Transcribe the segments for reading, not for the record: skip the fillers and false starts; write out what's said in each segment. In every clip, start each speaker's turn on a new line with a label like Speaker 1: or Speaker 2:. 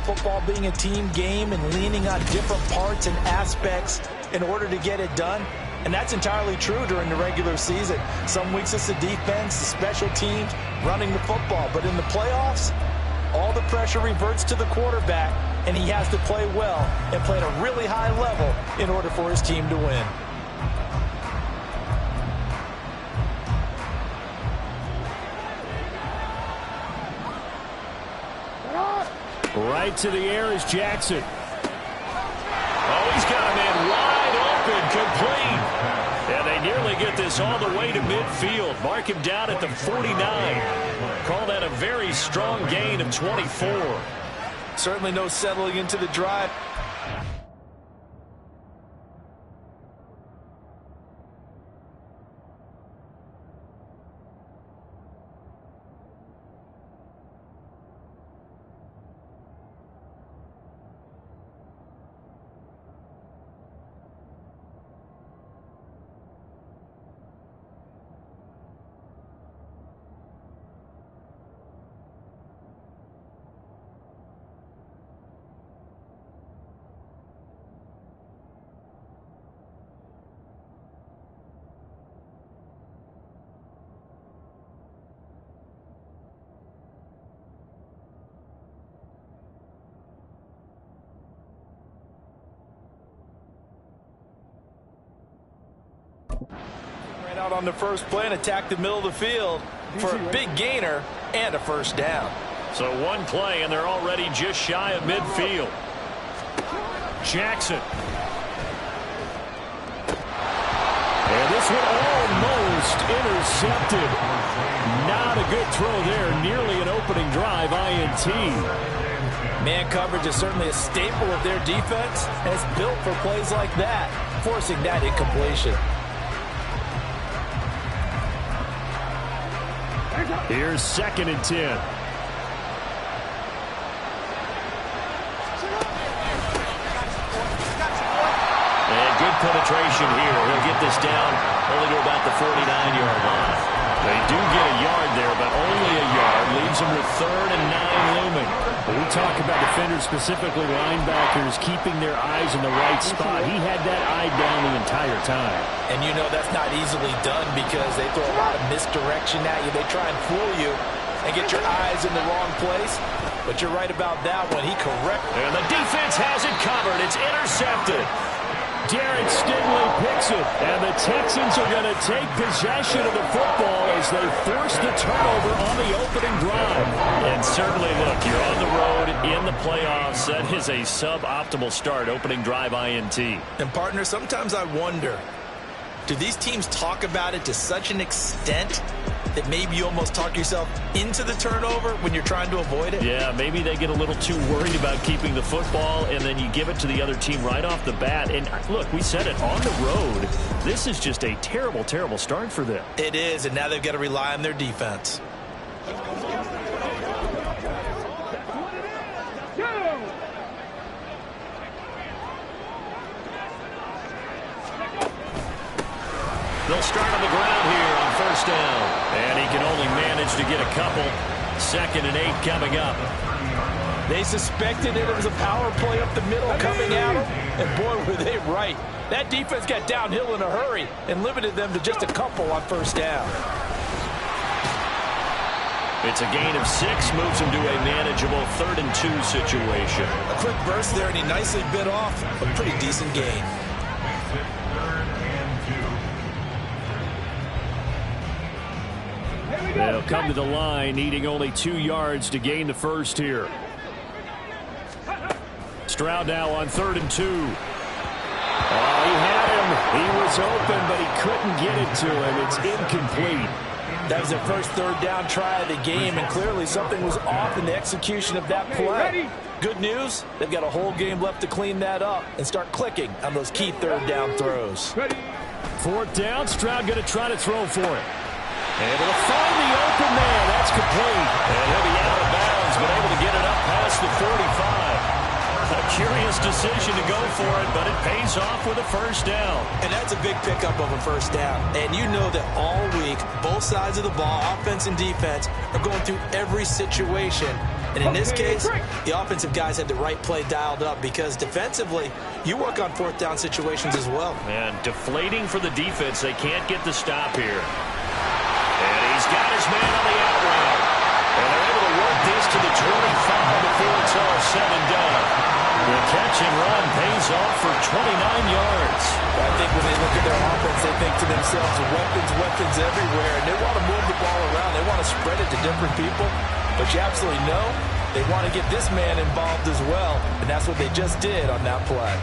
Speaker 1: football being a team game and leaning on different parts and aspects in order to get it done. And that's entirely true during the regular season. Some weeks it's the defense, the special teams, running the football. But in the playoffs, all the pressure reverts to the quarterback, and he has to play well and play at a really high level in order for his team to win.
Speaker 2: Right to the air is Jackson. Oh, he's got a man wide open, complete. And they nearly get this all the way to midfield. Mark him down at the 49. Call that a very strong gain of 24.
Speaker 1: Certainly no settling into the drive. Right out on the first play and attack the middle of the field for a big gainer and a first down.
Speaker 2: So one play, and they're already just shy of midfield. Jackson. And this one almost intercepted. Not a good throw there. Nearly an opening drive, INT.
Speaker 1: Man coverage is certainly a staple of their defense, and it's built for plays like that, forcing that incompletion.
Speaker 2: Here's 2nd and 10. And good penetration here. He'll get this down only to about the 49-yard line. They do get a yard there, but only a yard. Leaves them with 3rd and 9 looming. When we talk about defenders, specifically linebackers, keeping their eyes in the right spot, he had that eye down the entire time.
Speaker 1: And you know that's not easily done because they throw a lot of misdirection at you. They try and fool you and get your eyes in the wrong place. But you're right about that one. He corrected.
Speaker 2: And the defense has it covered. It's intercepted. Darren Stingley picks it, and the Texans are going to take possession of the football as they force the turnover on the opening drive. And certainly, look, you're on the road in the playoffs. That is a suboptimal start, opening drive INT.
Speaker 1: And, partner, sometimes I wonder, do these teams talk about it to such an extent that maybe you almost talk yourself into the turnover when you're trying to avoid it?
Speaker 2: Yeah, maybe they get a little too worried about keeping the football, and then you give it to the other team right off the bat. And look, we said it, on the road, this is just a terrible, terrible start for them.
Speaker 1: It is, and now they've got to rely on their defense.
Speaker 2: They'll start on the ground here on first down. And he can only manage to get a couple. 2nd and 8 coming up.
Speaker 1: They suspected it was a power play up the middle coming at them, and boy, were they right. That defense got downhill in a hurry and limited them to just a couple on first down.
Speaker 2: It's a gain of 6, moves him to a manageable 3rd and 2 situation.
Speaker 1: A quick burst there, and he nicely bit off a pretty decent gain.
Speaker 2: They'll come to the line, needing only 2 yards to gain the first here. Stroud now on 3rd and 2. Oh, he had him. He was open, but he couldn't get it to him. It's incomplete.
Speaker 1: That was their first 3rd down try of the game, and clearly something was off in the execution of that play. Good news, they've got a whole game left to clean that up and start clicking on those key 3rd down throws.
Speaker 2: 4th down, Stroud going to try to throw for it. Able to find the open man. That's complete. And he'll be out of bounds, but able to get it up past the 45. A curious decision to go for it, but it pays off with a first down.
Speaker 1: And that's a big pickup of a first down. And you know that all week, both sides of the ball, offense and defense, are going through every situation And in this case, the offensive guys had the right play dialed up because defensively, you work on fourth down situations as well.
Speaker 2: And deflating for the defense. They can't get the stop here. And he's got his man on the out route. And they're able to work this to the 25 before it's all said and done. The catch and run pays off for 29 yards.
Speaker 1: I think when they look at their offense, they think to themselves, weapons everywhere, and they want to move the ball around. They want to spread it to different people. But you absolutely know they want to get this man involved as well, and that's what they just did on that play.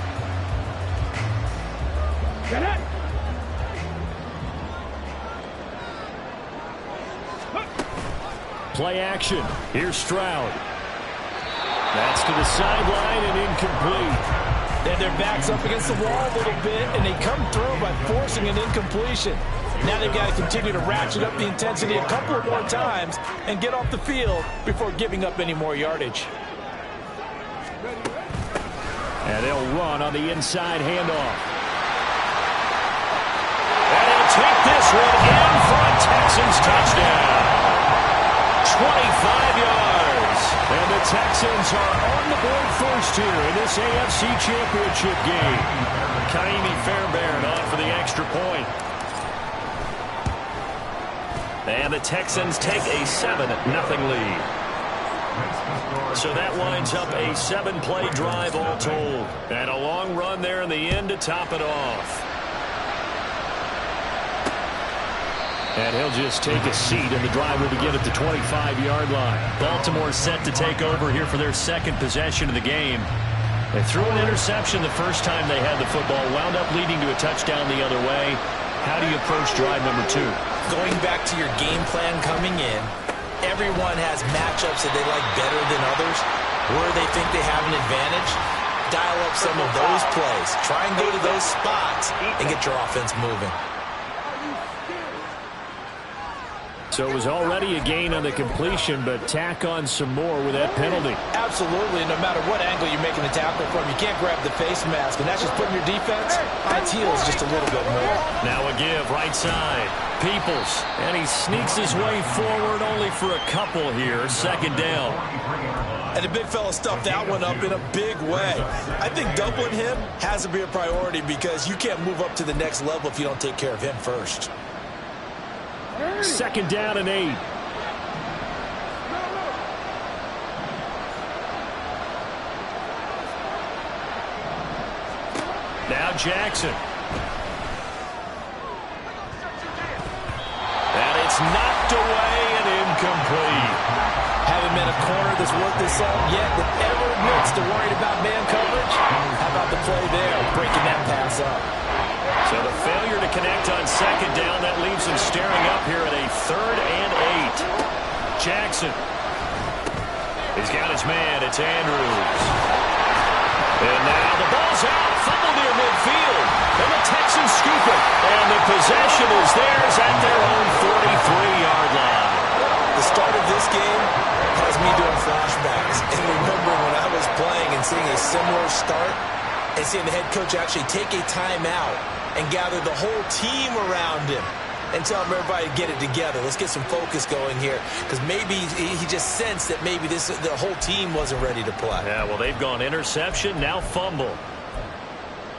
Speaker 2: Play action. Here's Stroud. That's to the sideline and incomplete.
Speaker 1: And their back's up against the wall a little bit, and they come through by forcing an incompletion. Now they've got to continue to ratchet up the intensity a couple of more times and get off the field before giving up any more yardage.
Speaker 2: And they'll run on the inside handoff. And they'll take this one in for a Texans touchdown. 25 yards. And the Texans are on the board first here in this AFC Championship game. Kaimi Fairbairn on for the extra point. And the Texans take a 7-0 lead. So that winds up a 7-play drive all told. And a long run there in the end to top it off. And he'll just take a seat, and the drive will begin at the 25-yard line. Baltimore set to take over here for their second possession of the game. They threw an interception the first time they had the football, wound up leading to a touchdown the other way. How do you approach drive number 2?
Speaker 1: Going back to your game plan coming in, everyone has matchups that they like better than others, where they think they have an advantage. Dial up some of those plays. Try and go to those spots and get your offense moving.
Speaker 2: So it was already a gain on the completion, but tack on some more with that penalty.
Speaker 1: Absolutely. No matter what angle you're making the tackle from, you can't grab the face mask, and that's just putting your defense on its heels just a little bit more.
Speaker 2: Now a give, right side. Peoples, and he sneaks his way forward only for a couple here. Second down.
Speaker 1: And the big fella stuffed that one up in a big way. I think doubling him has to be a priority because you can't move up to the next level if you don't take care of him first.
Speaker 2: Second down and 8. Now Jackson. And it's knocked away and incomplete.
Speaker 1: Haven't been a corner that's worked this out yet that ever admits to worried about man coverage. How about the play there, breaking that pass up?
Speaker 2: So the failure to connect on second down, that leaves him staring up here at a 3rd and 8. Jackson. He's got his man. It's Andrews. And now the ball's out. Fumble near midfield. And the Texans scoop it. And the possession is theirs at their own 43-yard line.
Speaker 1: The start of this game has me doing flashbacks. And remember when I was playing and seeing a similar start and seeing the head coach actually take a timeout and gather the whole team around him and tell everybody to get it together. Let's get some focus going here because maybe he just sensed that maybe the whole team wasn't ready to play.
Speaker 2: Yeah, well, they've gone interception, now fumble.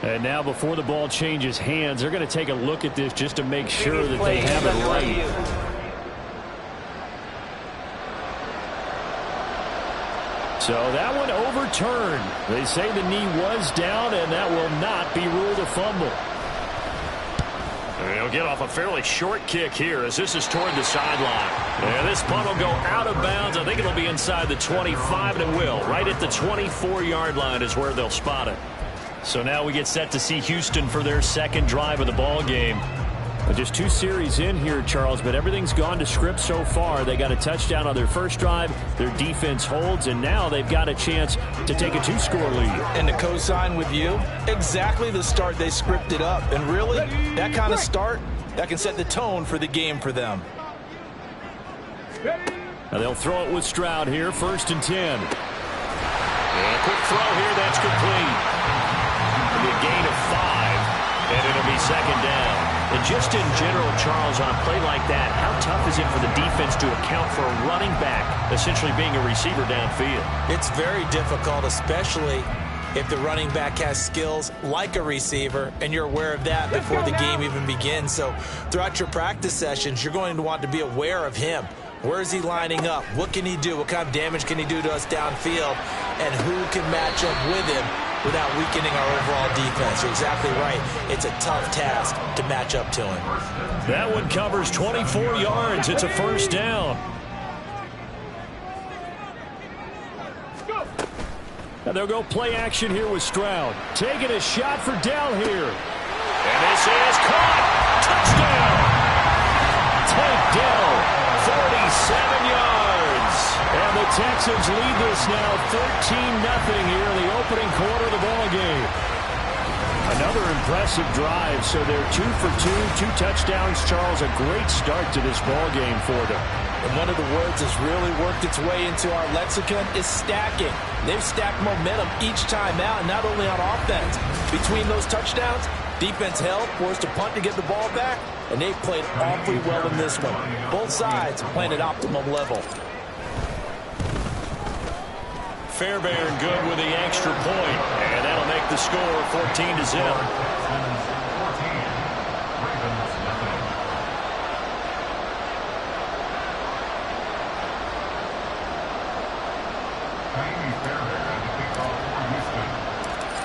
Speaker 2: And now before the ball changes hands, they're going to take a look at this just to make sure that they have it right. So that one overturned. They say the knee was down, and that will not be ruled a fumble. They'll get off a fairly short kick here as this is toward the sideline. And this punt will go out of bounds. I think it'll be inside the 25, and it will. Right at the 24-yard line is where they'll spot it. So now we get set to see Houston for their second drive of the ball game. Just 2 series in here, Charles, but everything's gone to script so far. They got a touchdown on their first drive. Their defense holds, and now they've got a chance to take a 2-score lead.
Speaker 1: And to co-sign with you, exactly the start they scripted up. And really, that kind of start, that can set the tone for the game for them.
Speaker 2: Now they'll throw it with Stroud here, 1st and 10. And a quick throw here, that's complete. It'll be a gain of 5, and it'll be second down. And just in general, Charles, on a play like that, how tough is it for the defense to account for a running back essentially being a receiver downfield?
Speaker 1: It's very difficult, especially if the running back has skills like a receiver, and you're aware of that before the game even begins. So throughout your practice sessions, you're going to want to be aware of him. Where is he lining up? What can he do? What kind of damage can he do to us downfield? And who can match up with him without weakening our overall defense? You're exactly right. It's a tough task to match up to him.
Speaker 2: That one covers 24 yards. It's a first down. And they'll go play action here with Stroud. Taking a shot for Dell here. And this is caught. Touchdown. Tank Dell, 47 yards. And the Texans lead this now 13-0 here in the opening quarter of the ball game. Another impressive drive. So they're 2 for 2, 2 touchdowns. Charles, a great start to this ball game for them.
Speaker 1: And one of the words that's really worked its way into our lexicon is stacking. They've stacked momentum each time out, and not only on offense. Between those touchdowns, defense held, forced a punt to get the ball back, and they've played awfully well in this one. Both sides playing at optimum level.
Speaker 2: Fairbairn good with the extra point, and that'll make the score 14-0.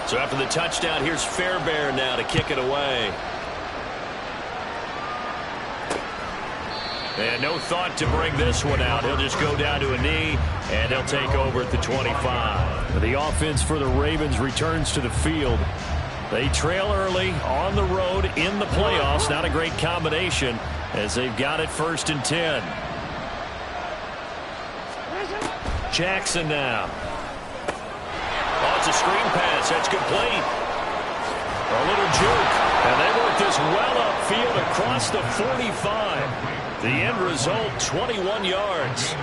Speaker 2: So after the touchdown, here's Fairbairn now to kick it away. And no thought to bring this one out. He'll just go down to a knee, and he'll take over at the 25. The offense for the Ravens returns to the field. They trail early on the road in the playoffs. Not a great combination as they've got it 1st and 10. Jackson now. Oh, it's a screen pass. That's complete. A little juke. And they work this well upfield across the 45. The end result, 21 yards.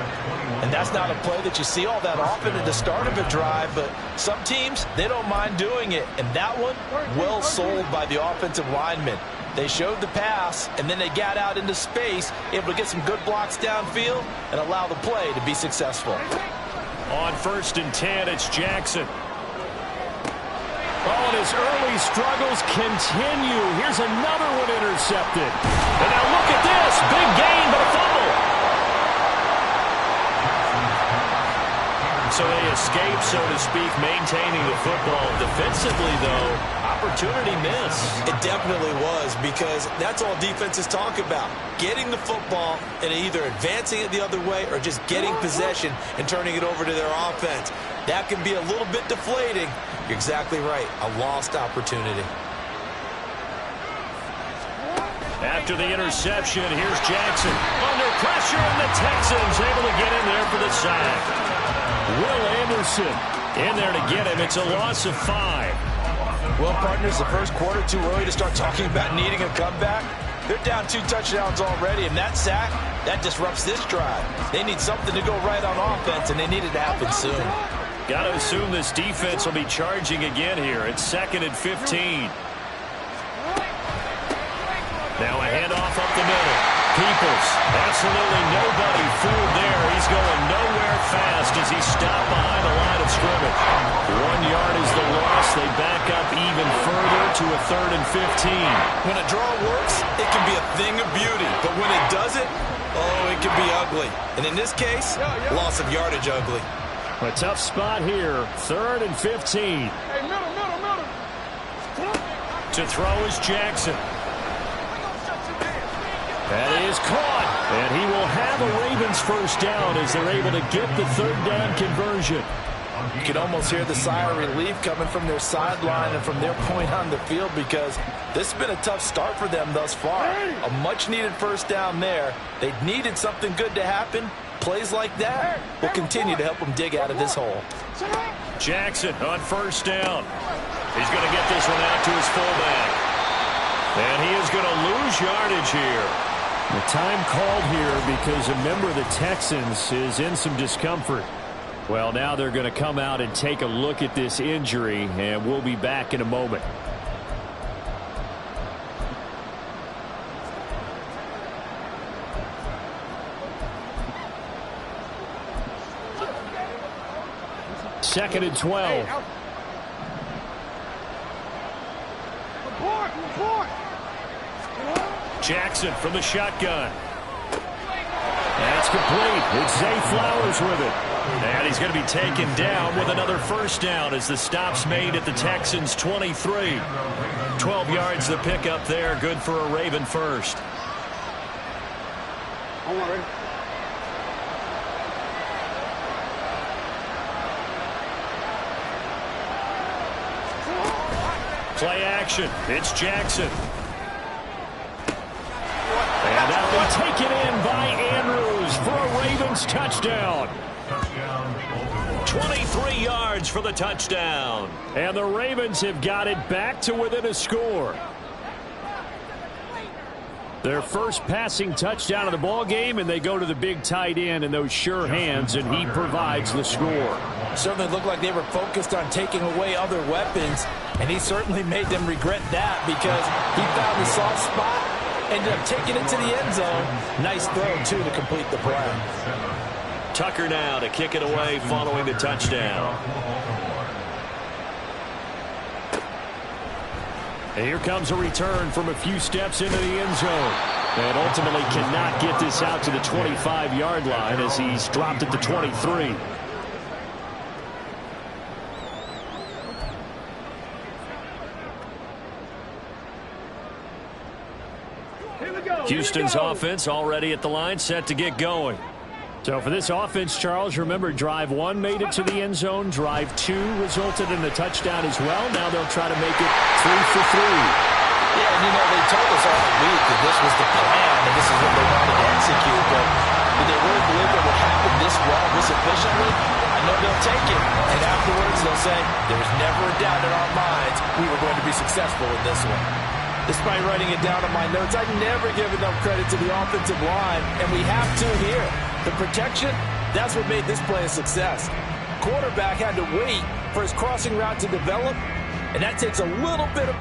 Speaker 1: And that's not a play that you see all that often at the start of a drive, but some teams, they don't mind doing it. And that one, well sold by the offensive lineman. They showed the pass, and then they got out into space, able to get some good blocks downfield and allow the play to be successful.
Speaker 2: On 1st and 10, it's Jackson. Oh, and his early struggles continue. Here's another one intercepted. And now look at this. Big gain, but a fumble. So they escape, so to speak, maintaining the football. Defensively, though, opportunity miss.
Speaker 1: It definitely was, because that's all defenses talk about. Getting the football and either advancing it the other way or just getting possession and turning it over to their offense. That can be a little bit deflating. You're exactly right. A lost opportunity.
Speaker 2: After the interception, here's Jackson. Under pressure, and the Texans able to get in there for the sack. Will Anderson in there to get him. It's a loss of 5.
Speaker 1: Well, partners, the first quarter too early to start talking about needing a comeback. They're down 2 touchdowns already, and that sack, that disrupts this drive. They need something to go right on offense, and they need it to happen soon.
Speaker 2: Got to assume this defense will be charging again here. It's 2nd and 15. Now a handoff up the middle. Peoples, absolutely nobody fooled there. He's going nowhere fast as he stopped behind the line of scrimmage. 1 yard is the loss. They back up even further to a 3rd and 15.
Speaker 1: When a draw works, it can be a thing of beauty. But when it doesn't, oh, it can be ugly. And in this case, loss of yardage ugly.
Speaker 2: A tough spot here. 3rd and 15.
Speaker 3: Hey, middle.
Speaker 2: To throw is Jackson. That is caught. And he will have a Ravens first down as they're able to get the 3rd down conversion.
Speaker 1: You can almost hear the sigh of relief coming from their sideline and from their point on the field, because this has been a tough start for them thus far. A much-needed first down there. They needed something good to happen. Plays like that will continue to help them dig out of this hole.
Speaker 2: Jackson on 1st down. He's going to get this one out to his fullback. And he is going to lose yardage here. The time called here because a member of the Texans is in some discomfort. Well, now they're going to come out and take a look at this injury, and we'll be back in a moment. 2nd and 12. Jackson from the shotgun. That's complete. It's Zay Flowers with it. And he's going to be taken down with another first down as the stop's made at the Texans' 23. 12 yards the pickup there. Good for a Raven first. Play action. It's Jackson. And that'll be taken in by Andrews for a Ravens touchdown. 23 yards for the touchdown. And the Ravens have got it back to within a score. Their first passing touchdown of the ball game, and they go to the big tight end in those sure hands, and he provides the score.
Speaker 1: Certainly looked like they were focused on taking away other weapons, and he certainly made them regret that because he found the soft spot, ended up taking it to the end zone. Nice throw, too, to complete the play.
Speaker 2: Tucker now to kick it away following the touchdown. And here comes a return from a few steps into the end zone. And ultimately cannot get this out to the 25-yard line as he's dropped at the 23. Houston's offense already at the line, set to get going. So for this offense, Charles, remember, drive 1 made it to the end zone. Drive 2 resulted in a touchdown as well. Now they'll try to make it 3 for 3.
Speaker 1: Yeah, and you know, they told us all week that this was the plan and this is what they wanted to execute. But did they really believe it would happen this well, this efficiently? I know they'll take it. And afterwards they'll say, there was never a doubt in our minds we were going to be successful in this one. Despite writing it down on my notes, I never give enough credit to the offensive line, and we have to here. The protection, that's what made this play a success. Quarterback had to wait for his crossing route to develop, and that takes a little bit of...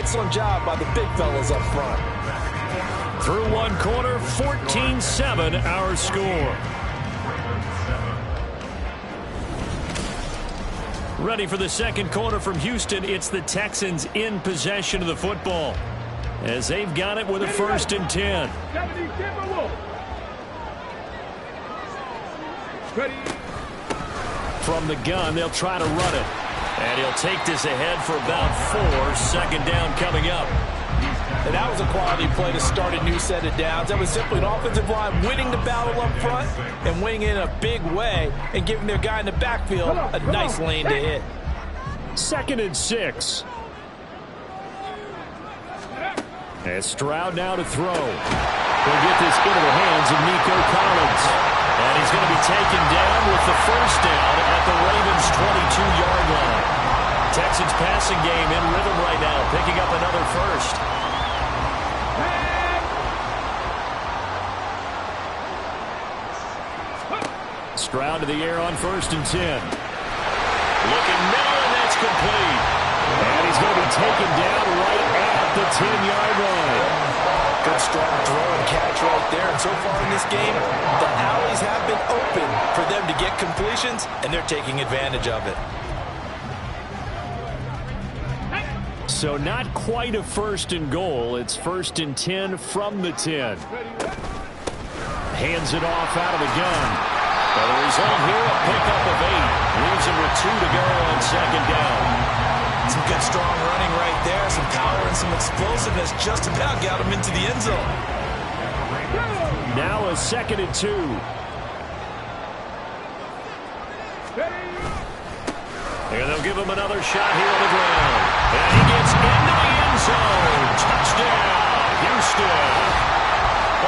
Speaker 1: excellent job by the big fellas up front.
Speaker 2: Through one quarter, 14-7 our score. Ready for the second quarter from Houston. It's the Texans in possession of the football as they've got it with a 1st and 10. From the gun, they'll try to run it. And he'll take this ahead for about 4. Second down coming up.
Speaker 1: And that was a quality play to start a new set of downs. That was simply an offensive line winning the battle up front and winning in a big way and giving their guy in the backfield a nice lane to hit.
Speaker 2: 2nd and 6. And Stroud now to throw. He'll get this into the hands of Nico Collins. And he's going to be taken down with the 1st down at the Ravens' 22-yard line. Texans passing game in rhythm right now, picking up another 1st. Stroud to the air on 1st and 10. Looking middle, and that's complete. And he's going to be taken down right at the 10-yard line.
Speaker 1: Good strong throw and catch right there. And so far in this game, the alleys have been open for them to get completions, and they're taking advantage of it.
Speaker 2: So not quite a 1st and goal. It's 1st and 10 from the 10. Hands it off out of the gun. But the result here, a pickup of 8. Leaves him with 2 to go on 2nd down.
Speaker 1: Some good strong running right there. Some power and some explosiveness just about got him into the end zone.
Speaker 2: Now a 2nd and 2. And they'll give him another shot here on the ground. And he gets into the end zone. Touchdown, Houston.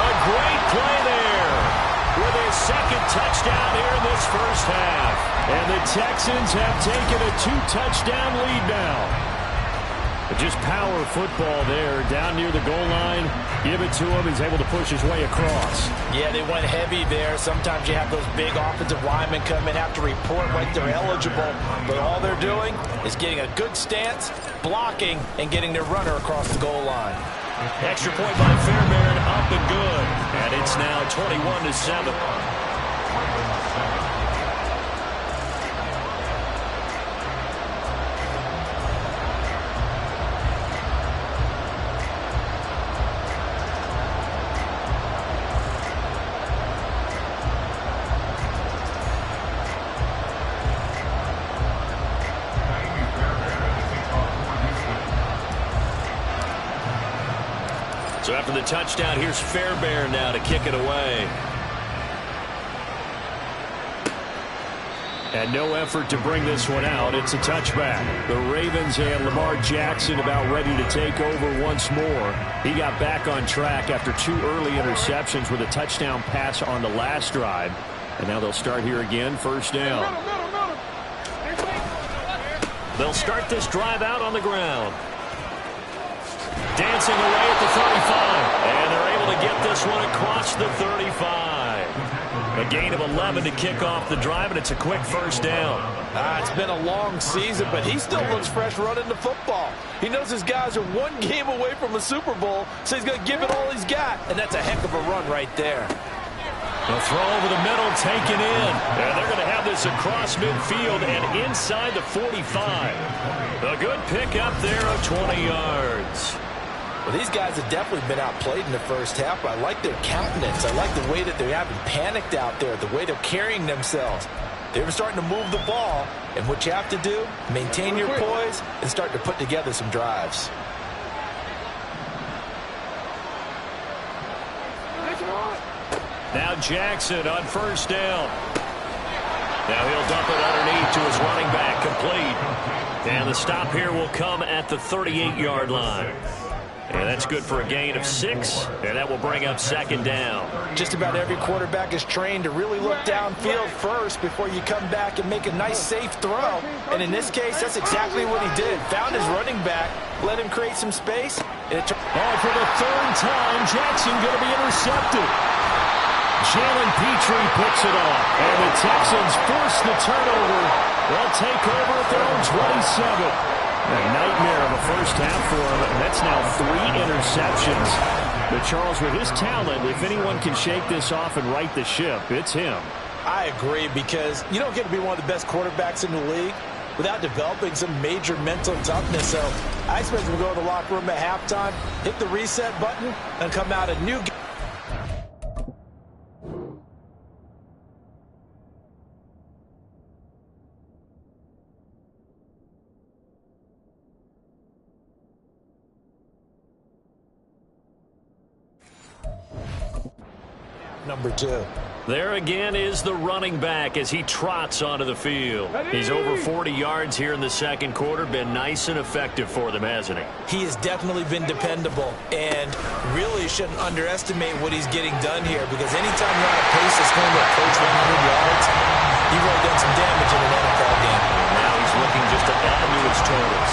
Speaker 2: A great play there with his 2nd touchdown here in this 1st half. And the Texans have taken a 2-touchdown lead now. But just power football there down near the goal line. Give it to him. He's able to push his way across.
Speaker 1: Yeah, they went heavy there. Sometimes you have those big offensive linemen come in, have to report like they're eligible. But all they're doing is getting a good stance, blocking, and getting their runner across the goal line.
Speaker 2: Extra point by Fairbairn, up and good. And it's now 21-7. So after the touchdown, here's Fairbairn now to kick it away. And no effort to bring this one out. It's a touchback. The Ravens and Lamar Jackson about ready to take over once more. He got back on track after 2 early interceptions with a touchdown pass on the last drive. And now they'll start here again, 1st down. They'll start this drive out on the ground. Dancing away at the 35. And they're able to get this one across the 35. A gain of 11 to kick off the drive, and it's a quick 1st down.
Speaker 1: It's been a long season, but he still looks fresh running the football. He knows his guys are 1 game away from a Super Bowl, so he's going to give it all he's got, and that's a heck of a run right there.
Speaker 2: The throw over the middle, taken in. And they're going to have this across midfield and inside the 45. A good pick up there of 20 yards.
Speaker 1: Well, these guys have definitely been outplayed in the 1st half, but I like their countenance. I like the way that they haven't panicked out there, the way they're carrying themselves. They're starting to move the ball, and what you have to do, maintain your poise and start to put together some drives.
Speaker 2: Now Jackson on 1st down. Now he'll dump it underneath to his running back, complete. And the stop here will come at the 38-yard line. And that's good for a gain of 6, and that will bring up 2nd down.
Speaker 1: Just about every quarterback is trained to really look downfield first before you come back and make a nice, safe throw. And in this case, that's exactly what he did. Found his running back, let him create some space. And
Speaker 2: for the 3rd time, Jackson going to be intercepted. Jalen Petrie picks it off, and the Texans force the turnover. They'll take over at their own 27. A nightmare of a first half for him, and that's now 3 interceptions. But Charles, with his talent, if anyone can shake this off and right the ship, it's him.
Speaker 1: I agree, because you don't get to be one of the best quarterbacks in the league without developing some major mental toughness. So I expect him to go to the locker room at halftime, hit the reset button, and come out a new game. Number 2.
Speaker 2: There again is the running back as he trots onto the field. He's over 40 yards here in the second quarter. Been nice and effective for them, hasn't he?
Speaker 1: He has definitely been dependable, and really shouldn't underestimate what he's getting done here, because anytime you're on a pace that's going to approach 100 yards, you've really done some damage in an NFL game.
Speaker 2: Now he's looking just to add to his totals.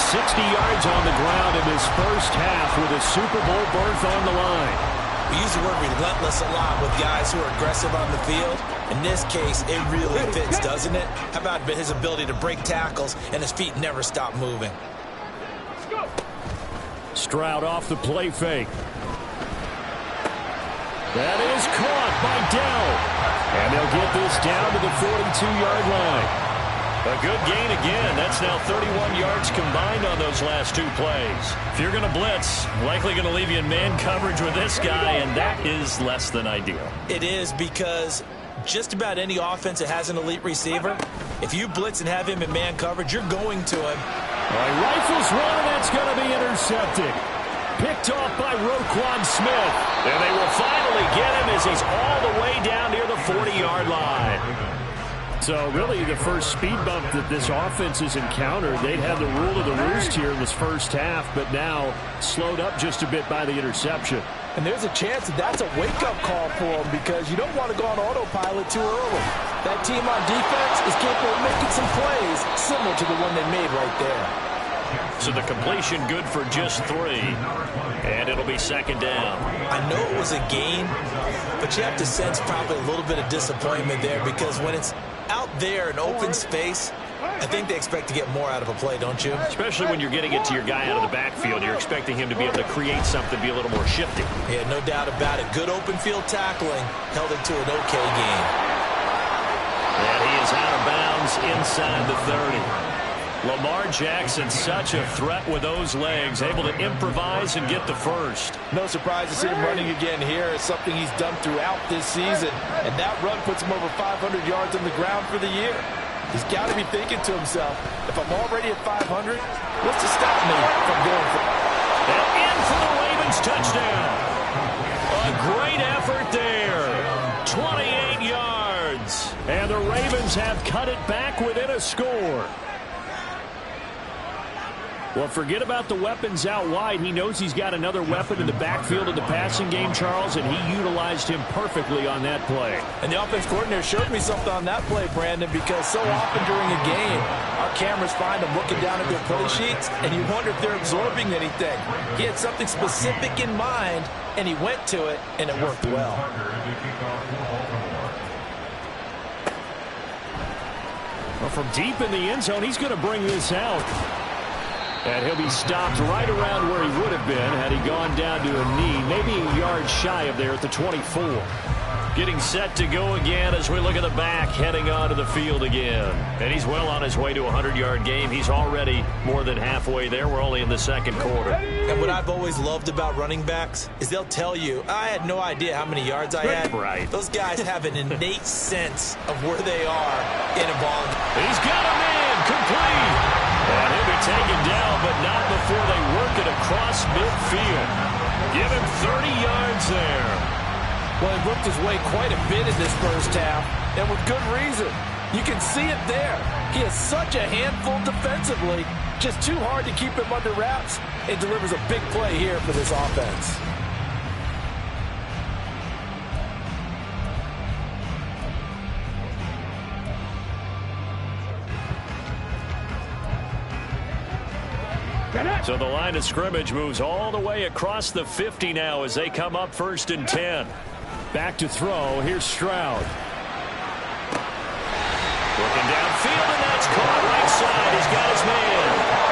Speaker 2: 60 yards on the ground in his first half with a Super Bowl berth on the line.
Speaker 1: We use the word relentless a lot with guys who are aggressive on the field. In this case, it really fits, doesn't it? How about his ability to break tackles and his feet never stop moving?
Speaker 2: Stroud off the play fake. That is caught by Dell. And they'll get this down to the 42-yard line. A good gain again. That's now 31 yards combined on those last 2 plays. If you're going to blitz, likely going to leave you in man coverage with this guy, and that is less than ideal.
Speaker 1: It is, because just about any offense that has an elite receiver, if you blitz and have him in man coverage, you're going to him.
Speaker 2: Rifles one, and that's going to be intercepted. Picked off by Roquan Smith. And they will finally get him as he's all the way down near the 40-yard line. So really the first speed bump that this offense has encountered, they'd had the rule of the roost here in this first half, but now slowed up just a bit by the interception.
Speaker 1: And there's a chance that that's a wake-up call for them, because you don't want to go on autopilot too early. That team on defense is capable of making some plays similar to the one they made right there.
Speaker 2: So the completion good for just 3, and it'll be second down.
Speaker 1: I know it was a gain, but you have to sense probably a little bit of disappointment there, because when it's out there in open space, I think they expect to get more out of a play, don't you?
Speaker 2: Especially when you're getting it to your guy out of the backfield. You're expecting him to be able to create something, be a little more shifty.
Speaker 1: Yeah, no doubt about it. Good open field tackling held it to an okay game.
Speaker 2: And he is out of bounds inside the 30. Lamar Jackson, such a threat with those legs, able to improvise and get the first.
Speaker 1: No surprise to see him running again here. It's something he's done throughout this season, and that run puts him over 500 yards on the ground for the year. He's got to be thinking to himself, if I'm already at 500, what's to stop me from going for it?
Speaker 2: And in for the Ravens touchdown. A great effort there. 28 yards. And the Ravens have cut it back within a score. Well, forget about the weapons out wide. He knows he's got another weapon in the backfield of the passing game, Charles, and he utilized him perfectly on that play.
Speaker 1: And the offense coordinator showed me something on that play, Brandon, because so often during a game, our cameras find them looking down at their play sheets, and you wonder if they're absorbing anything. He had something specific in mind, and he went to it, and it worked well.
Speaker 2: Well, from deep in the end zone, he's going to bring this out. And he'll be stopped right around where he would have been had he gone down to a knee, maybe a yard shy of there at the 24. Getting set to go again as we look at the back, heading onto the field again. And he's well on his way to a 100-yard game. He's already more than halfway there. We're only in the second quarter.
Speaker 1: And what I've always loved about running backs is they'll tell you, I had no idea how many yards I had.
Speaker 2: Right.
Speaker 1: Those guys have an innate sense of where they are in a ball.
Speaker 2: He's got a man complete. And he'll be taken down, but not before they work it across midfield. Give him 30 yards there.
Speaker 1: Well, he worked his way quite a bit in this first half, and with good reason. You can see it there. He is such a handful defensively, just too hard to keep him under wraps, and delivers a big play here for this offense.
Speaker 2: So the line of scrimmage moves all the way across the 50 now as they come up 1st and 10. Back to throw. Here's Stroud. Looking downfield, and that's caught right side. He's got his man.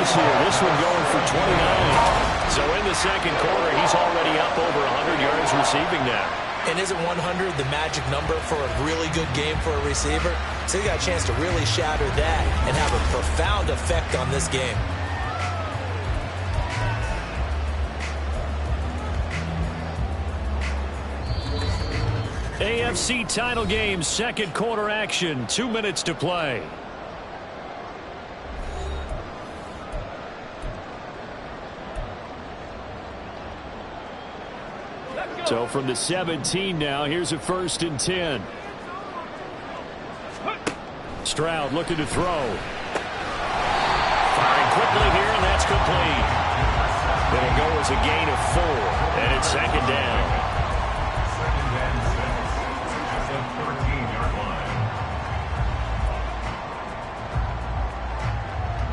Speaker 2: yards here. This one going for 29. So in the second quarter, he's already up over 100 yards receiving now.
Speaker 1: And isn't 100 the magic number for a really good game for a receiver? So he got a chance to really shatter that and have a profound effect on this game.
Speaker 2: AFC title game, second quarter action, 2 minutes to play. So from the 17 now, here's a 1st and 10. Stroud looking to throw. Firing quickly here, and that's complete. It'll go as a gain of 4, and it's second down.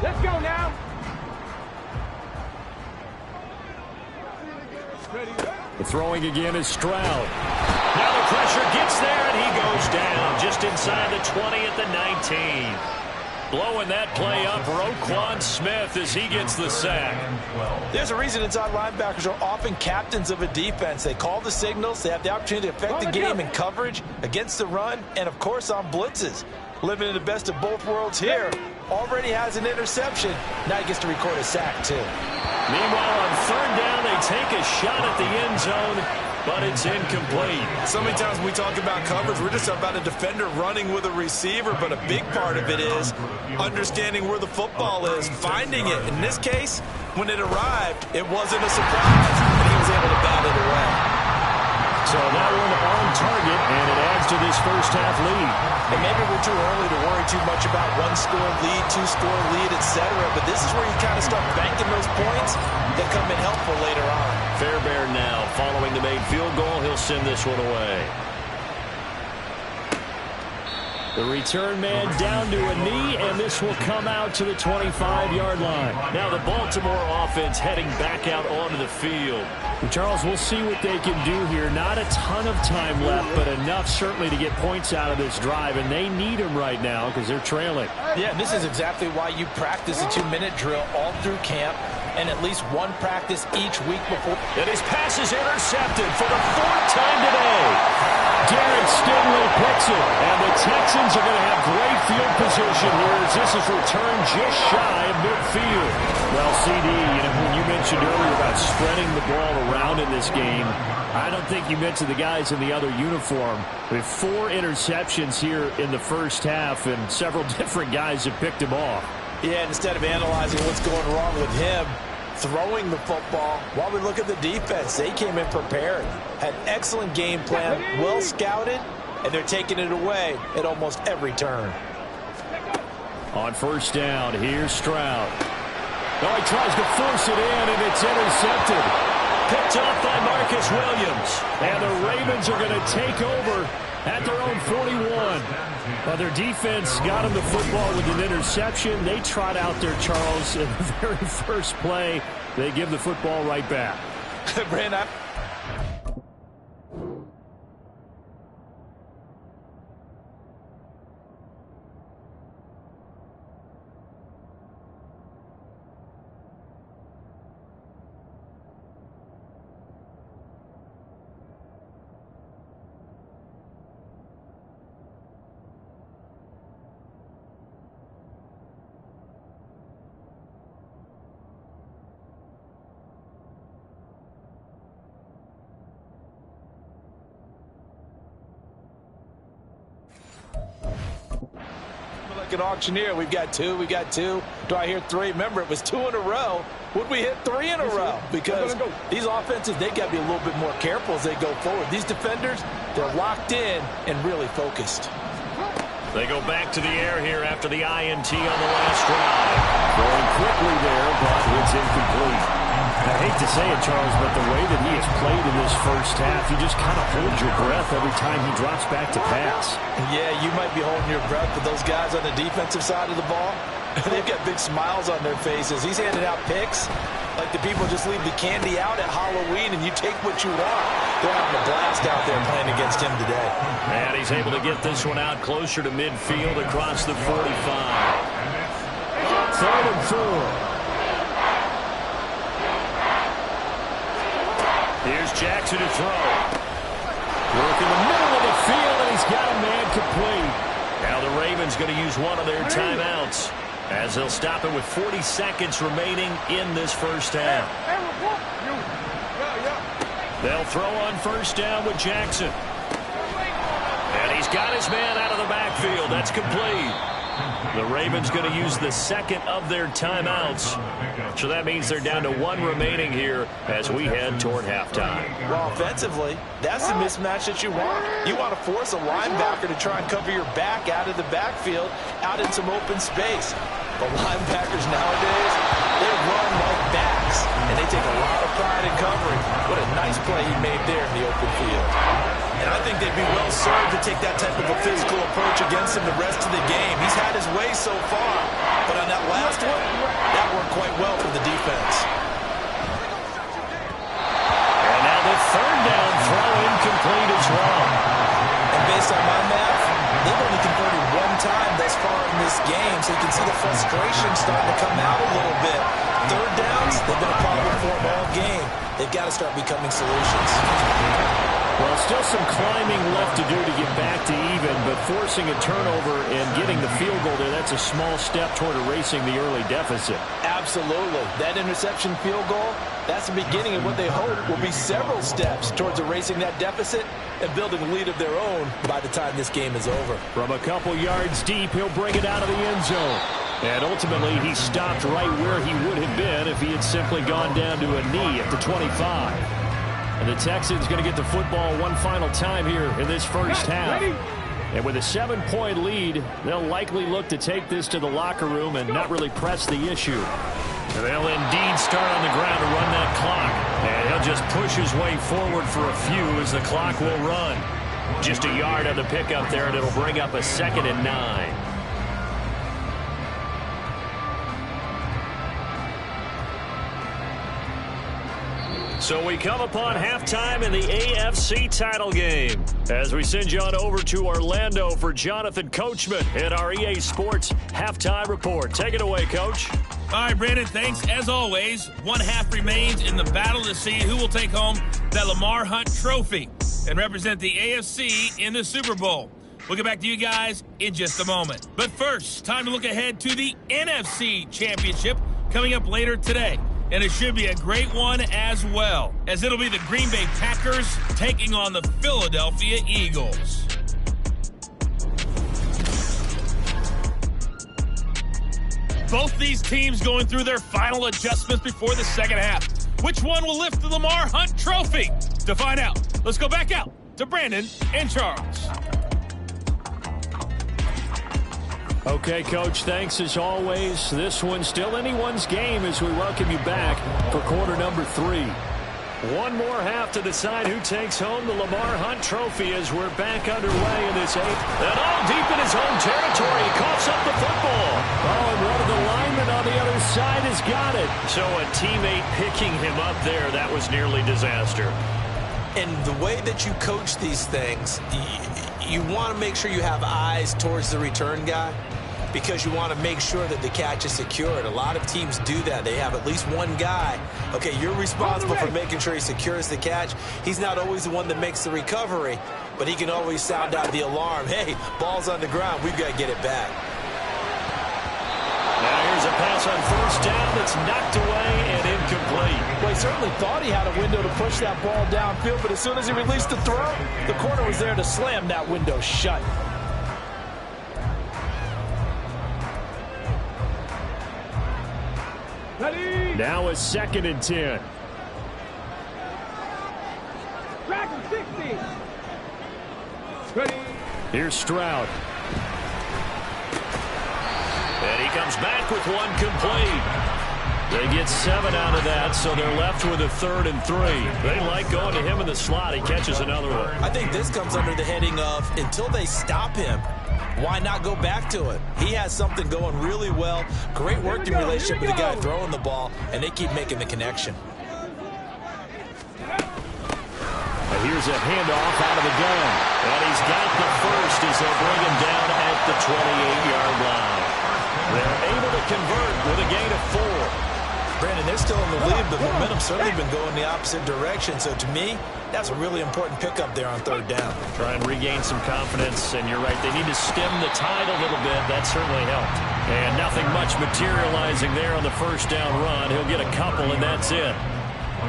Speaker 3: Let's go now.
Speaker 2: The throwing again is Stroud. Now the pressure gets there, and he goes down just inside the 20 at the 19. Blowing that play up, Roquan Smith, as he gets the sack.
Speaker 1: There's a reason inside linebackers are often captains of a defense. They call the signals. They have the opportunity to affect the game in coverage, against the run, and, of course, on blitzes. Living in the best of both worlds here. Already has an interception. Now he gets to record a sack, too.
Speaker 2: Meanwhile, on 3rd down, they take a shot at the end zone, but it's incomplete.
Speaker 1: So many times when we talk about coverage, we're just about a defender running with a receiver, but a big part of it is understanding where the football is, finding it. In this case, when it arrived, it wasn't a surprise, and he was able to bat it away.
Speaker 2: So that one on target, and it adds to this first half lead.
Speaker 1: And maybe we're too early to worry too much about 1-score lead, 2-score lead, etc. But this is where you kind of start banking those points that come in helpful later on.
Speaker 2: Fairbairn now following the made field goal. He'll send this one away. The return man down to a knee, and this will come out to the 25-yard line. Now the Baltimore offense heading back out onto the field. And Charles, we'll see what they can do here. Not a ton of time left, but enough certainly to get points out of this drive, and they need them right now because they're trailing.
Speaker 1: Yeah, this is exactly why you practice a 2-minute drill all through camp and at least one practice each week before.
Speaker 2: And his pass is intercepted for the 4th time today. Garrett Stingley picks it, and the Texans are going to have great field position here as this is returned just shy of midfield. Well, CD, when you mentioned earlier about spreading the ball around in this game, I don't think you mentioned the guys in the other uniform. We have 4 interceptions here in the first half, and several different guys have picked them off.
Speaker 1: Yeah, instead of analyzing what's going wrong with him, throwing the football, while we look at the defense, they came in prepared, had excellent game plan, well scouted, and they're taking it away at almost every turn.
Speaker 2: On 1st down, here's Stroud. Oh, he tries to force it in, and it's intercepted. Picked off by Marcus Williams. And the Ravens are going to take over at their own 41. Well, their defense got them the football with an interception. They trot out there, Charles, in the very first play. They give the football right back.
Speaker 1: Brandon, like an auctioneer, we've got 2, we got 2. Do I hear 3? Remember, it was 2 in a row. Would we hit 3 in a row? Because these offenses, they got to be a little bit more careful as they go forward. These defenders, they're locked in and really focused.
Speaker 2: They go back to the air here after the INT on the last drive. Going quickly there, but it's incomplete. I hate to say it, Charles, but the way that he has played in this first half, you just kind of hold your breath every time he drops back to pass.
Speaker 1: Yeah, you might be holding your breath, but those guys on the defensive side of the ball, they've got big smiles on their faces. He's handing out picks like the people just leave the candy out at Halloween and you take what you want. They're having a blast out there playing against him today.
Speaker 2: And he's able to get this one out closer to midfield across the 45. 3rd and 4. Here's Jackson to throw. Work in the middle of the field, and he's got a man complete. Now the Ravens going to use one of their timeouts as they'll stop it with 40 seconds remaining in this first half. They'll throw on first down with Jackson. And he's got his man out of the backfield. That's complete. The Ravens going to use the second of their timeouts. So that means they're down to one remaining here as we head toward halftime.
Speaker 1: Well, offensively, that's the mismatch that you want. You want to force a linebacker to try and cover your back out of the backfield, out in some open space. But linebackers nowadays, they run like backs, and they take a lot of pride in covering. What a nice play he made there in the open field. And I think they'd be well served to take that type of a physical approach against him the rest of the game. He's had his way so far, but on that last one, that worked quite well for the defense.
Speaker 2: And now the third down throw incomplete as well.
Speaker 1: And based on my math, they've only converted one time thus far in this game, so you can see the frustration starting to come out a little bit. Third downs, they've been a problem for them all game. They've got to start becoming solutions.
Speaker 2: Well, still some climbing left to do to get back to even, but forcing a turnover and getting the field goal there, that's a small step toward erasing the early deficit.
Speaker 1: Absolutely. That interception field goal, that's the beginning of what they hope will be several steps towards erasing that deficit and building a lead of their own by the time this game is over.
Speaker 2: From a couple yards deep, he'll bring it out of the end zone. And ultimately, he stopped right where he would have been if he had simply gone down to a knee at the 25. And the Texans going to get the football one final time here in this first half. And with a 7-point lead, they'll likely look to take this to the locker room and not really press the issue. And they'll indeed start on the ground to run that clock. And he'll just push his way forward for a few as the clock will run. Just a yard on the pickup there, and it'll bring up a 2nd and 9. So we come upon halftime in the AFC title game as we send you on over to Orlando for Jonathan Coachman in our EA Sports Halftime Report. Take it away, Coach.
Speaker 3: All right, Brandon, thanks. As always, one half remains in the battle to see who will take home that Lamar Hunt trophy and represent the AFC in the Super Bowl. We'll get back to you guys in just a moment. But first, time to look ahead to the NFC Championship coming up later today. And it should be a great one as well, as it'll be the Green Bay Packers taking on the Philadelphia Eagles. Both these teams going through their final adjustments before the second half. Which one will lift the Lamar Hunt trophy? To find out, let's go back out to Brandon and Charles.
Speaker 2: Okay, Coach, thanks as always. This one's still anyone's game as we welcome you back for quarter number 3. One more half to decide who takes home the Lamar Hunt trophy as we're back underway in this 8th. And all deep in his home territory, he coughs up the football. Oh, and one of the linemen on the other side has got it. So a teammate picking him up there, that was nearly disaster.
Speaker 1: And the way that you coach these things, you want to make sure you have eyes towards the return guy, because you want to make sure that the catch is secured. A lot of teams do that. They have at least one guy. Okay, you're responsible for making sure he secures the catch. He's not always the one that makes the recovery, but he can always sound out the alarm. Hey, ball's on the ground. We've got to get it back.
Speaker 2: Now here's a pass on first down that's knocked away and incomplete.
Speaker 1: Well, he certainly thought he had a window to push that ball downfield, but as soon as he released the throw, the corner was there to slam that window shut.
Speaker 2: Now a 2nd and 10. Here's Stroud. And he comes back with one complete. They get 7 out of that, so they're left with a 3rd and 3. They like going to him in the slot. He catches another one.
Speaker 1: I think this comes under the heading of until they stop him, why not go back to it? He has something going really well. Great working relationship with the guy throwing the ball, and they keep making the connection.
Speaker 2: And here's a handoff out of the gun. And he's got the first as they'll bring him down at the 28-yard line. They're able to convert with a gain of 4.
Speaker 1: Brandon, they're still in the lead, but momentum's certainly been going the opposite direction. So to me, that's a really important pickup there on third down.
Speaker 2: Try and regain some confidence, and you're right, they need to stem the tide a little bit. That certainly helped. And nothing much materializing there on the first down run. He'll get a couple, and that's it.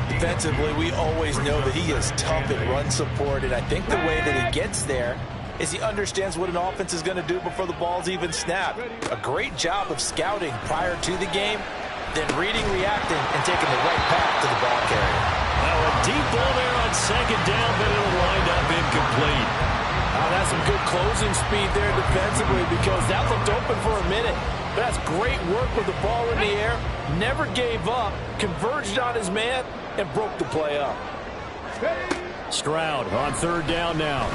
Speaker 1: Defensively, we always know that he is tough at run support, and I think the way that he gets there is he understands what an offense is going to do before the ball's even snapped. A great job of scouting prior to the game, then reading, reacting, and taking the right path to the ball carrier.
Speaker 2: Now a deep ball there on second down, but it'll wind up incomplete.
Speaker 4: That's some good closing speed there defensively because that looked open for a minute. But that's great work with the ball in the air. Never gave up, converged on his man, and broke the play up.
Speaker 2: Stroud on third down now.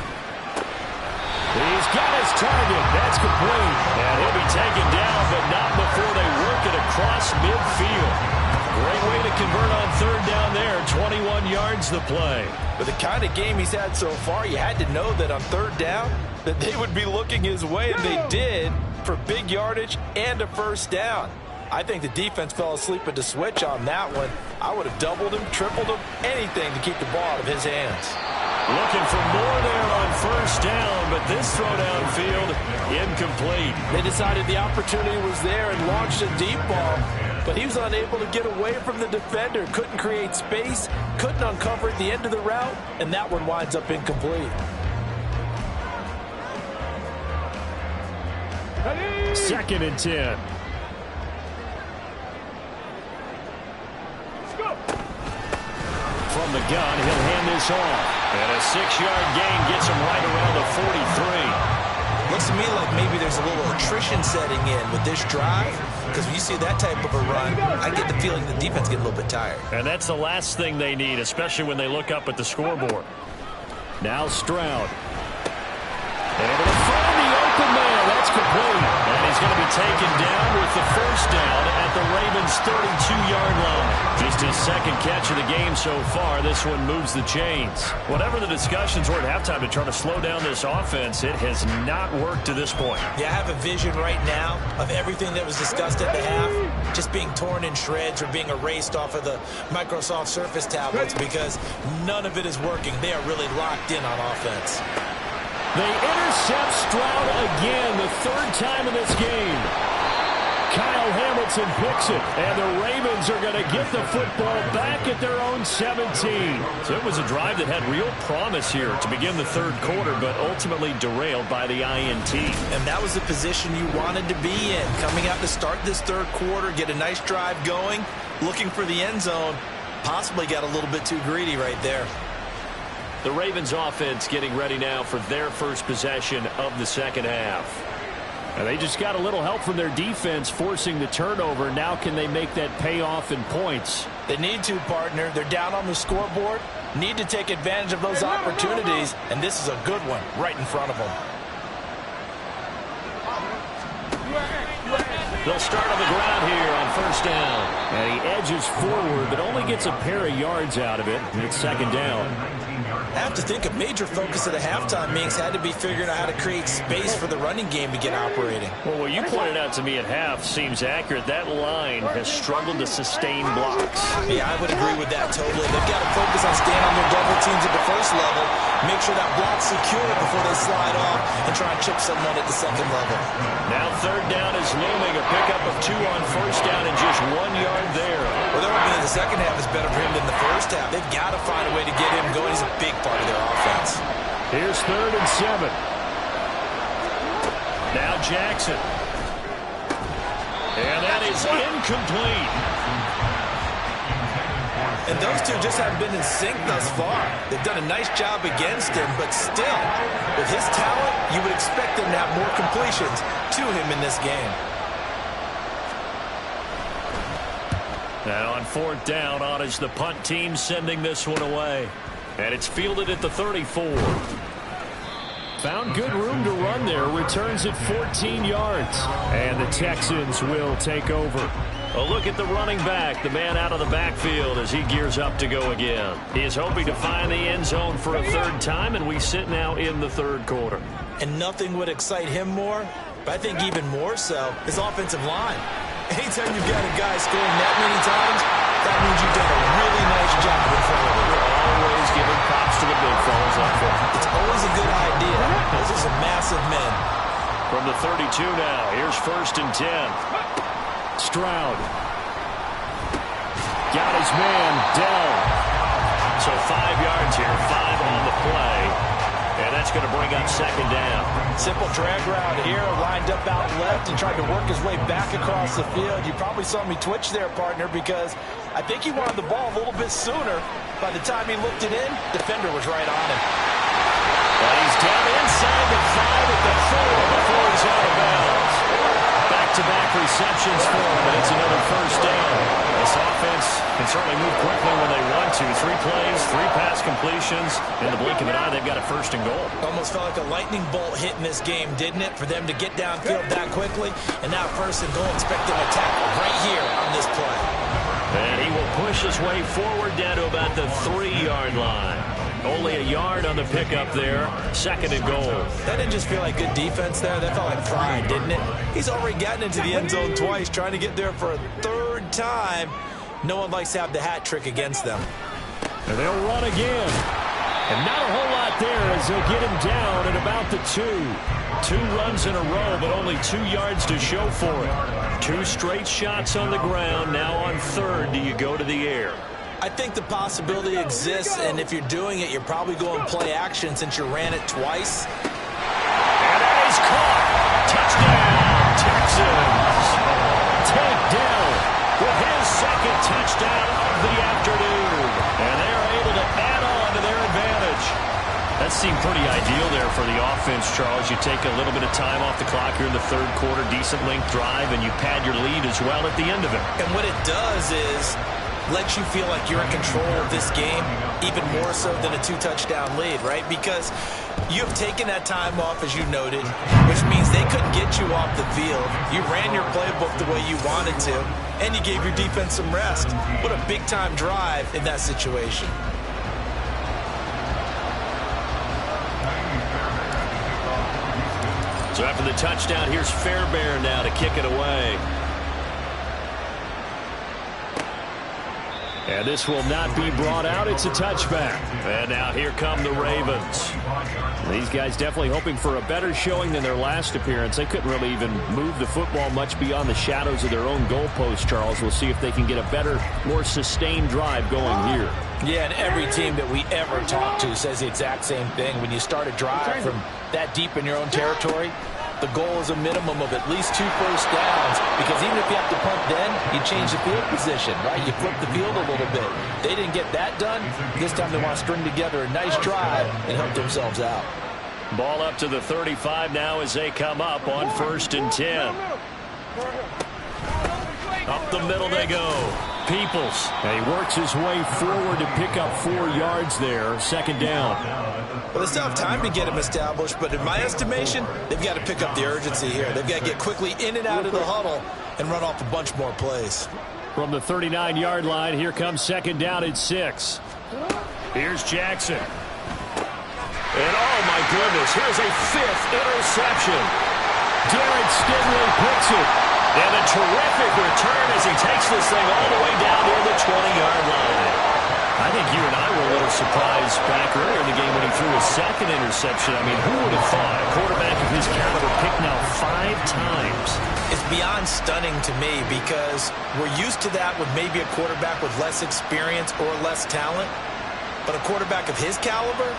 Speaker 2: He's got his target. That's complete. And he'll be taken down, but not before they work it across midfield. Great way to convert on third down there. 21 yards the play.
Speaker 1: With the kind of game he's had so far, you had to know that on third down that they would be looking his way, and they did for big yardage and a first down. I think the defense fell asleep at the switch on that one. I would have doubled him, tripled him, anything to keep the ball out of his hands.
Speaker 2: Looking for more there on first down, but this throw downfield, incomplete.
Speaker 4: They decided the opportunity was there and launched a deep ball, but he was unable to get away from the defender. Couldn't create space, couldn't uncover at the end of the route, and that one winds up incomplete.
Speaker 2: Second and 10. From the gun, he'll hand this off. And a 6-yard gain gets him right around the 43.
Speaker 1: Looks to me like maybe there's a little attrition setting in with this drive, because when you see that type of a run, I get the feeling the defense get a little bit tired.
Speaker 2: And that's the last thing they need, especially when they look up at the scoreboard. Now Stroud. Able to find the open man. That's complete. And he's going to be taken down with the first down at the Ravens' 32-yard line. Just his second catch of the game so far. This one moves the chains. Whatever the discussions were at halftime to try to slow down this offense, it has not worked to this point.
Speaker 1: Yeah, I have a vision right now of everything that was discussed at the half just being torn in shreds or being erased off of the Microsoft Surface tablets because none of it is working. They are really locked in on offense.
Speaker 2: They intercept Stroud again, the third time in this game. Kyle Hamilton picks it, and the Ravens are going to get the football back at their own 17. So it was a drive that had real promise here to begin the third quarter, but ultimately derailed by the INT.
Speaker 1: And that was the position you wanted to be in. Coming out to start this third quarter, get a nice drive going, looking for the end zone, possibly got a little bit too greedy right there.
Speaker 2: The Ravens offense getting ready now for their first possession of the second half. And they just got a little help from their defense forcing the turnover. Now can they make that pay off in points?
Speaker 1: They need to, partner. They're down on the scoreboard. Need to take advantage of those opportunities. And this is a good one right in front of them.
Speaker 2: They'll start on the ground here on first down. And he edges forward, but only gets a pair of yards out of it. And it's second down.
Speaker 1: I have to think a major focus of the halftime meetings had to be figuring out how to create space for the running game to get operating.
Speaker 2: Well, what you pointed out to me at half seems accurate. That line has struggled to sustain blocks.
Speaker 1: Yeah, I would agree with that totally. They've got to focus on staying on their double teams at the first level, make sure that block's secure before they slide off, and try and chip someone at the second level.
Speaker 2: Now third down is looming. A pickup of 2 on first down and just 1 yard there.
Speaker 1: Well, they're hoping that the second half is better for him than the first half. They've got to find a way to get him going. He's a big part of their offense.
Speaker 2: Here's 3rd and 7. Now Jackson. And that is incomplete.
Speaker 1: And those two just haven't been in sync thus far. They've done a nice job against him, but still, with his talent, you would expect him to have more completions to him in this game.
Speaker 2: Now on 4th down, on is the punt team sending this one away. And it's fielded at the 34. Found good room to run there. Returns at 14 yards. And the Texans will take over. A look at the running back, the man out of the backfield as he gears up to go again. He is hoping to find the end zone for a third time, and we sit now in the third quarter.
Speaker 1: And nothing would excite him more, but I think even more so, his offensive line. Anytime you've got a guy scoring that many times, that means you've done a really nice job in front of him.
Speaker 2: Always giving props to the big fellas up front.
Speaker 1: It's always a good idea. Those are some massive men.
Speaker 2: From the 32 now, here's 1st and 10. Stroud. Got his man, Dell. So 5 yards here, 5 on the play. And that's going to bring up 2nd down.
Speaker 1: Simple drag route here, lined up out left and tried to work his way back across the field. You probably saw me twitch there, partner, because I think he wanted the ball a little bit sooner. By the time he looked it in, defender was right on him.
Speaker 2: Well, he's down inside the 5 at the 4 before he's out of bounds. Back-to-back receptions for him, and it's another 1st down. This offense can certainly move quickly when they want to. 3 plays, 3 pass completions. In the blink of an eye, they've got a 1st and goal.
Speaker 1: Almost felt like a lightning bolt hit in this game, didn't it? For them to get downfield that quickly. And now 1st and goal, expect them to tackle right here on this play.
Speaker 2: And he will push his way forward down to about the 3-yard line. Only a yard on the pickup there. 2nd and goal.
Speaker 1: That didn't just feel like good defense there. That felt like pride, didn't it? He's already gotten into the end zone twice, trying to get there for a 3rd time. No one likes to have the hat trick against them.
Speaker 2: And they'll run again. And not a whole lot there as they'll get him down at about the 2. 2 runs in a row, but only 2 yards to show for it. 2 straight shots on the ground. Now on 3rd, do you go to the air?
Speaker 1: I think the possibility exists, and if you're doing it, you're probably going play action since you ran it twice.
Speaker 2: And that is caught. Touchdown, Texans. Tank Dell with his 2nd touchdown of the afternoon. And they're able to add on to their advantage. That seemed pretty ideal there for the offense, Charles. You take a little bit of time off the clock here in the 3rd quarter, decent length drive, and you pad your lead as well at the end of it.
Speaker 1: And what it does is lets you feel like you're in control of this game, even more so than a 2-touchdown lead, right? Because you have taken that time off, as you noted, which means they couldn't get you off the field. You ran your playbook the way you wanted to, and you gave your defense some rest. What a big-time drive in that situation.
Speaker 2: So after the touchdown, here's Fairbairn now to kick it away. And this will not be brought out. It's a touchback. And now here come the Ravens. These guys definitely hoping for a better showing than their last appearance. They couldn't really even move the football much beyond the shadows of their own goalpost, Charles. We'll see if they can get a better, more sustained drive going here.
Speaker 1: Yeah, and every team that we ever talk to says the exact same thing. When you start a drive from that deep in your own territory, the goal is a minimum of at least 2 first downs, because even if you have to punt then, you change the field position, right? You flip the field a little bit. They didn't get that done. This time they want to string together a nice drive and help themselves out.
Speaker 2: Ball up to the 35 now as they come up on 1st and 10. Up the middle they go. Peoples. And he works his way forward to pick up 4 yards there. 2nd down.
Speaker 1: Well, they still have time to get him established, but in my estimation, they've got to pick up the urgency here. They've got to get quickly in and out of the huddle and run off a bunch more plays.
Speaker 2: From the 39-yard line, here comes 2nd down at 6. Here's Jackson. And oh my goodness, here's a 5th interception. Darren Stingley picks it. And a terrific return as he takes this thing all the way down near the 20-yard line. I think you and I were a little surprised back earlier in the game when he threw his 2nd interception. I mean, who would have thought a quarterback of his caliber picked now 5 times?
Speaker 1: It's beyond stunning to me, because we're used to that with maybe a quarterback with less experience or less talent. But a quarterback of his caliber,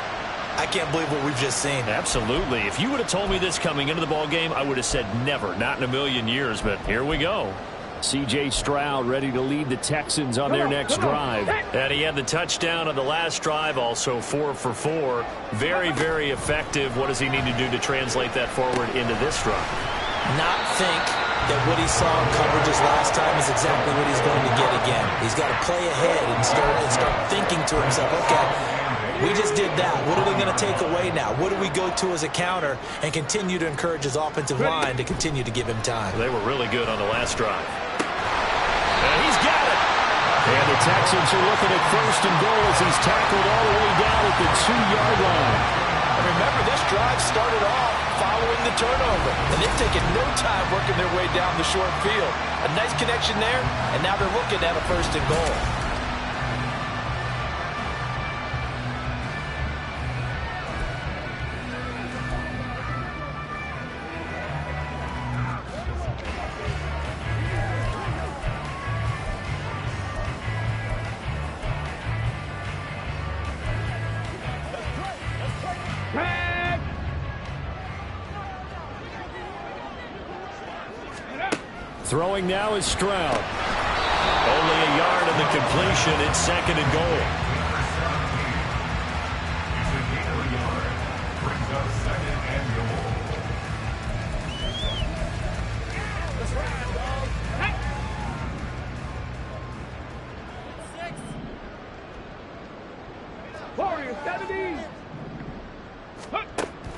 Speaker 1: I can't believe what we've just seen.
Speaker 2: Absolutely. If you would have told me this coming into the ballgame, I would have said never, not in a million years. But here we go. C.J. Stroud ready to lead the Texans on their next drive. And he had the touchdown on the last drive, also 4 for 4. Very, very effective. What does he need to do to translate that forward into this drive?
Speaker 1: Not think that what he saw in coverages last time is exactly what he's going to get again. He's got to play ahead and start thinking to himself, okay, we just did that. What are they going to take away now? What do we go to as a counter? And continue to encourage his offensive line to continue to give him time.
Speaker 2: They were really good on the last drive. And he's got it. And the Texans are looking at 1st and goal as he's tackled all the way down at the 2-yard line.
Speaker 1: And remember, this drive started off
Speaker 4: following the turnover. And they've taken no time working their way down the short field. A nice connection there, and now they're looking at a 1st and goal.
Speaker 2: Throwing now is Stroud. Only a yard in the completion. It's 2nd and goal.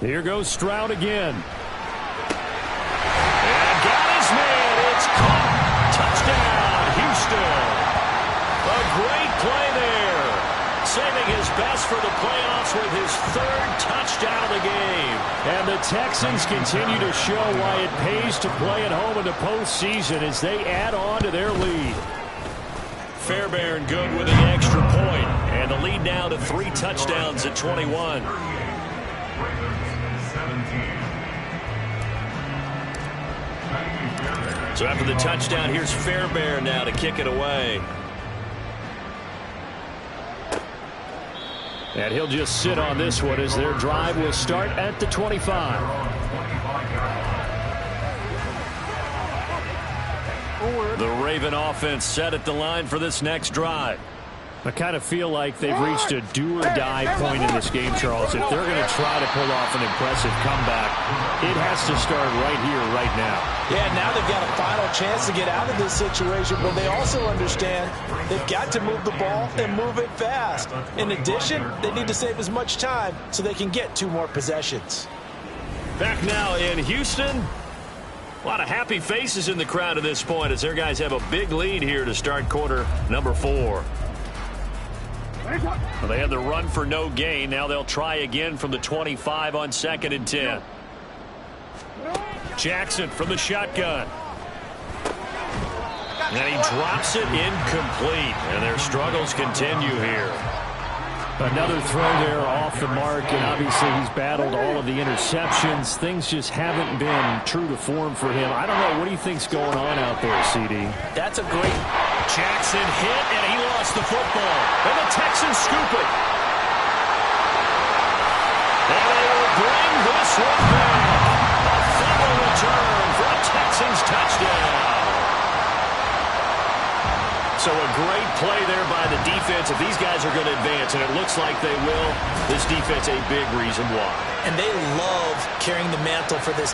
Speaker 2: Here goes Stroud again. It's caught. Touchdown, Houston. A great play there. Saving his best for the playoffs with his 3rd touchdown of the game. And the Texans continue to show why it pays to play at home in the postseason as they add on to their lead. Fairbairn good with an extra point. And the lead now to 3 touchdowns at 21. So after the touchdown, here's Fairbairn now to kick it away. And he'll just sit on this one as their drive will start at the 25. The Raven offense set at the line for this next drive. I kind of feel like they've reached a do-or-die point in this game, Charles. If they're going to try to pull off an impressive comeback, it has to start right here, right now.
Speaker 1: Yeah, now they've got a final chance to get out of this situation, but they also understand they've got to move the ball and move it fast. In addition, they need to save as much time so they can get 2 more possessions.
Speaker 2: Back now in Houston. A lot of happy faces in the crowd at this point as their guys have a big lead here to start quarter number 4. Well, they had the run for no gain. Now they'll try again from the 25 on 2nd and 10. Jackson from the shotgun. And he drops it incomplete. And their struggles continue here. Another throw there off the mark, and obviously he's battled all of the interceptions. Things just haven't been true to form for him. I don't know. What do you think's going on out there, CD?
Speaker 4: That's a great...
Speaker 2: Jackson hit, and he lost the football. And the Texans scoop it. And they will bring this one back. A fumble return for a Texans touchdown. So a great play there by the defense. If these guys are going to advance, and it looks like they will, this defense a big reason why.
Speaker 1: And they love carrying the mantle for this